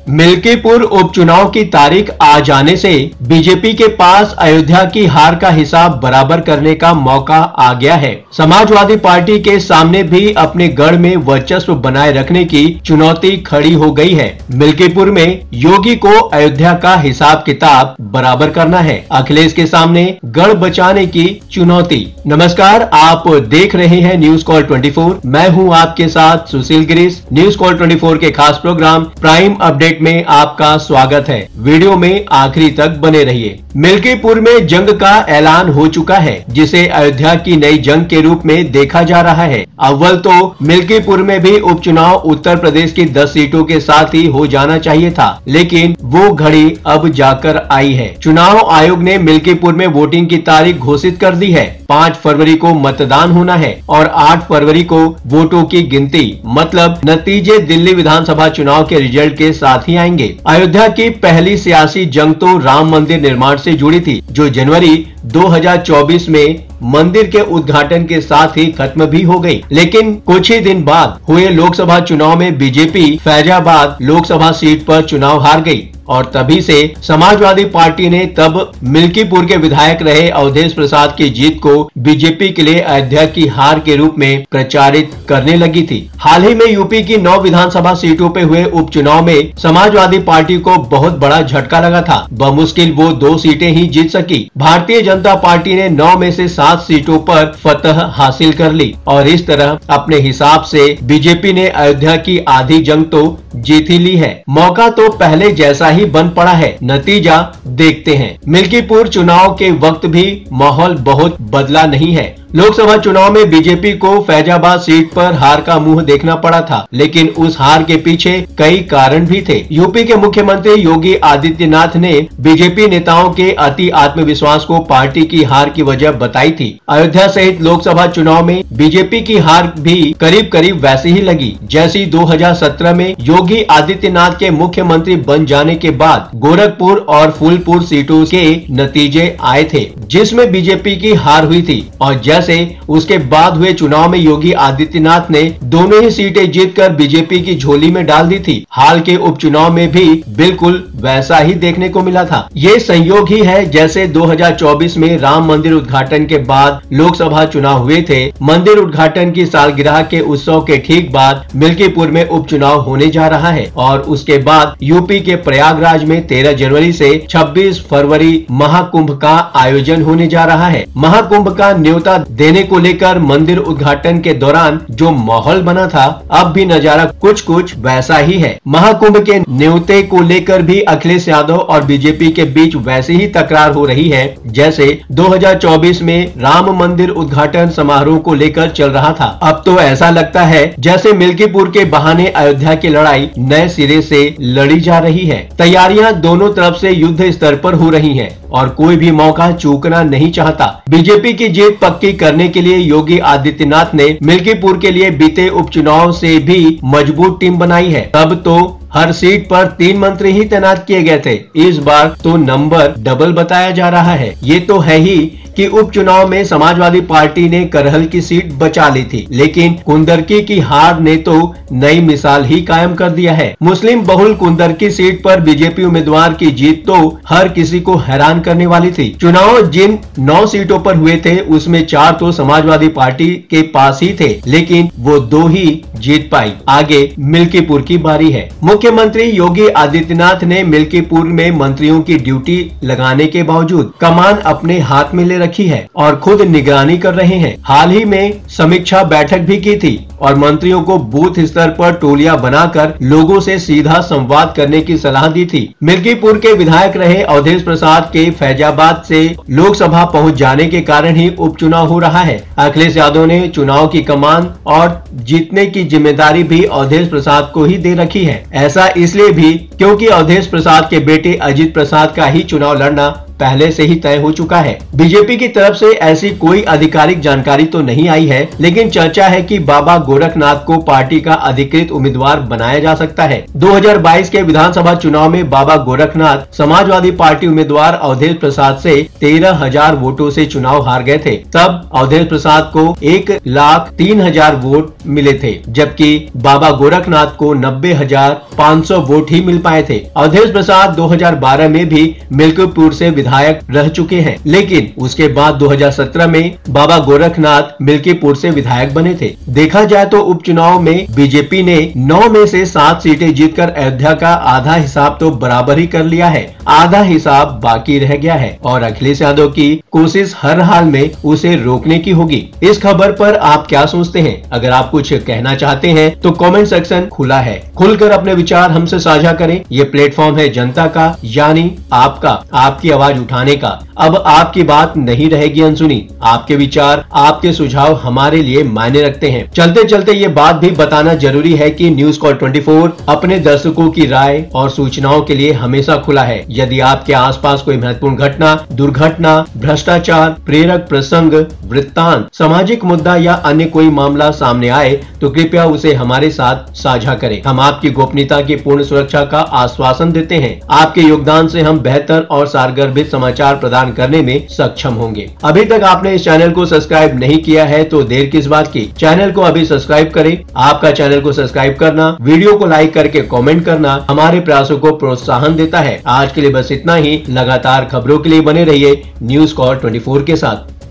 मिल्कीपुर उपचुनाव की तारीख आ जाने से बीजेपी के पास अयोध्या की हार का हिसाब बराबर करने का मौका आ गया है। समाजवादी पार्टी के सामने भी अपने गढ़ में वर्चस्व बनाए रखने की चुनौती खड़ी हो गई है। मिल्कीपुर में योगी को अयोध्या का हिसाब किताब बराबर करना है। अखिलेश के सामने गढ़ बचाने की चुनौती। नमस्कार, आप देख रहे हैं न्यूज कॉल 24। मैं हूं आपके साथ सुशील गिरीश। न्यूज कॉल 24 के खास प्रोग्राम प्राइम अपडेट में आपका स्वागत है। वीडियो में आखिरी तक बने रहिए। मिल्कीपुर में जंग का ऐलान हो चुका है, जिसे अयोध्या की नई जंग के रूप में देखा जा रहा है। अव्वल तो मिल्कीपुर में भी उपचुनाव उत्तर प्रदेश की 10 सीटों के साथ ही हो जाना चाहिए था, लेकिन वो घड़ी अब जाकर आई है। चुनाव आयोग ने मिल्कीपुर में वोटिंग की तारीख घोषित कर दी है। 5 फरवरी को मतदान होना है और 8 फरवरी को वोटों की गिनती, मतलब नतीजे दिल्ली विधानसभा चुनाव के रिजल्ट के साथ ही आएंगे। अयोध्या की पहली सियासी जंग तो राम मंदिर निर्माण से जुड़ी थी, जो जनवरी 2024 में मंदिर के उद्घाटन के साथ ही खत्म भी हो गई। लेकिन कुछ ही दिन बाद हुए लोकसभा चुनाव में बीजेपी फैजाबाद लोकसभा सीट पर चुनाव हार गई और तभी से समाजवादी पार्टी ने तब मिल्कीपुर के विधायक रहे अवधेश प्रसाद की जीत को बीजेपी के लिए अयोध्या की हार के रूप में प्रचारित करने लगी थी। हाल ही में यूपी की 9 विधानसभा सीटों पे हुए उपचुनाव में समाजवादी पार्टी को बहुत बड़ा झटका लगा था। बमुश्किल वो 2 सीटें ही जीत सकी। भारतीय जनता पार्टी ने 9 में से 7 सीटों पर फतह हासिल कर ली और इस तरह अपने हिसाब से बीजेपी ने अयोध्या की आधी जंग तो जीत ही ली है। मौका तो पहले जैसा ही बन पड़ा है। नतीजा देखते हैं। मिल्कीपुर चुनाव के वक्त भी माहौल बहुत बदला नहीं है। लोकसभा चुनाव में बीजेपी को फैजाबाद सीट पर हार का मुंह देखना पड़ा था, लेकिन उस हार के पीछे कई कारण भी थे। यूपी के मुख्यमंत्री योगी आदित्यनाथ ने बीजेपी नेताओं के अति आत्मविश्वास को पार्टी की हार की वजह बताई थी। अयोध्या सहित लोकसभा चुनाव में बीजेपी की हार भी करीब करीब वैसी ही लगी जैसी 2017 में योगी आदित्यनाथ के मुख्यमंत्री बन जाने के बाद गोरखपुर और फूलपुर सीटों के नतीजे आए थे, जिसमें बीजेपी की हार हुई थी। और जैसे उसके बाद हुए चुनाव में योगी आदित्यनाथ ने दोनों ही सीटें जीतकर बीजेपी की झोली में डाल दी थी। हाल के उपचुनाव में भी बिल्कुल वैसा ही देखने को मिला था। ये संयोग ही है जैसे 2024 में राम मंदिर उद्घाटन के बाद लोकसभा चुनाव हुए थे। मंदिर उद्घाटन की सालगिरह के उत्सव के ठीक बाद मिल्कीपुर में उपचुनाव होने जा रहा है और उसके बाद यूपी के प्रयागराज में 13 जनवरी से 26 फरवरी महाकुंभ का आयोजन होने जा रहा है। महाकुंभ का न्योता देने को लेकर मंदिर उद्घाटन के दौरान जो माहौल बना था, अब भी नजारा कुछ वैसा ही है। महाकुंभ के न्योते को लेकर भी अखिलेश यादव और बीजेपी के बीच वैसे ही तकरार हो रही है जैसे 2024 में राम मंदिर उद्घाटन समारोह को लेकर चल रहा था। अब तो ऐसा लगता है जैसे मिल्कीपुर के बहाने अयोध्या की लड़ाई नए सिरे से लड़ी जा रही है। तैयारियां दोनों तरफ से युद्ध स्तर पर हो रही हैं और कोई भी मौका चूकना नहीं चाहता। बीजेपी की जीत पक्की करने के लिए योगी आदित्यनाथ ने मिल्कीपुर के लिए बीते उपचुनाव से भी मजबूत टीम बनाई है। तब तो हर सीट पर 3 मंत्री ही तैनात किए गए थे। इस बार तो नंबर डबल बताया जा रहा है। ये तो है ही कि उपचुनाव में समाजवादी पार्टी ने करहल की सीट बचा ली थी, लेकिन कुंदरकी की हार ने तो नई मिसाल ही कायम कर दिया है। मुस्लिम बहुल कुंदरकी सीट पर बीजेपी उम्मीदवार की जीत तो हर किसी को हैरान करने वाली थी। चुनाव जिन 9 सीटों पर हुए थे, उसमें 4 तो समाजवादी पार्टी के पास ही थे, लेकिन वो 2 ही जीत पाई। आगे मिल्कीपुर की बारी है। मुख्यमंत्री योगी आदित्यनाथ ने मिल्कीपुर में मंत्रियों की ड्यूटी लगाने के बावजूद कमान अपने हाथ में ले रखी है और खुद निगरानी कर रहे हैं। हाल ही में समीक्षा बैठक भी की थी और मंत्रियों को बूथ स्तर पर टोलियां बनाकर लोगों से सीधा संवाद करने की सलाह दी थी। मिल्कीपुर के विधायक रहे अवधेश प्रसाद के फैजाबाद से लोकसभा पहुंच जाने के कारण ही उपचुनाव हो रहा है। अखिलेश यादव ने चुनाव की कमान और जीतने की जिम्मेदारी भी अवधेश प्रसाद को ही दे रखी है। ऐसा इसलिए भी क्योंकि अवधेश प्रसाद के बेटे अजित प्रसाद का ही चुनाव लड़ना पहले से ही तय हो चुका है। बीजेपी की तरफ से ऐसी कोई आधिकारिक जानकारी तो नहीं आई है, लेकिन चर्चा है कि बाबा गोरखनाथ को पार्टी का अधिकृत उम्मीदवार बनाया जा सकता है। 2022 के विधानसभा चुनाव में बाबा गोरखनाथ समाजवादी पार्टी उम्मीदवार अवधेश प्रसाद से 13,000 वोटों से चुनाव हार गए थे। तब अवधेश प्रसाद को 1,03,000 वोट मिले थे, जबकि बाबा गोरखनाथ को 90,500 वोट ही मिल पाए थे। अवधेश प्रसाद 2012 में भी मिल्कीपुर से विधायक रह चुके हैं, लेकिन उसके बाद 2017 में बाबा गोरखनाथ मिल्कीपुर से विधायक बने थे। देखा जाए तो उपचुनाव में बीजेपी ने 9 में से 7 सीटें जीतकर अयोध्या का आधा हिसाब तो बराबर ही कर लिया है, आधा हिसाब बाकी रह गया है और अखिलेश यादव की कोशिश हर हाल में उसे रोकने की होगी। इस खबर पर आप क्या सोचते हैं? अगर आप कुछ कहना चाहते हैं तो कमेंट सेक्शन खुला है, खुलकर अपने विचार हमसे साझा करें। ये प्लेटफॉर्म है जनता का, यानी आपका, आपकी आवाज उठाने का। अब आपकी बात नहीं रहेगी अनसुनी। आपके विचार, आपके सुझाव हमारे लिए मायने रखते हैं। चलते चलते ये बात भी बताना जरूरी है कि न्यूज़ कॉल 24 अपने दर्शकों की राय और सूचनाओं के लिए हमेशा खुला है। यदि आपके आसपास कोई महत्वपूर्ण घटना, दुर्घटना, भ्रष्टाचार, प्रेरक प्रसंग, वृत्तांत, सामाजिक मुद्दा या अन्य कोई मामला सामने आए तो कृपया उसे हमारे साथ साझा करें। हम आपकी गोपनीयता की पूर्ण सुरक्षा का आश्वासन देते हैं। आपके योगदान से हम बेहतर और सारगर्भित समाचार प्रदान करने में सक्षम होंगे। अभी तक आपने इस चैनल को सब्सक्राइब नहीं किया है तो देर किस बात की, चैनल को अभी सब्सक्राइब करें। आपका चैनल को सब्सक्राइब करना, वीडियो को लाइक करके कमेंट करना हमारे प्रयासों को प्रोत्साहन देता है। आज के लिए बस इतना ही। लगातार खबरों के लिए बने रहिए न्यूज़ कॉल 24 के साथ।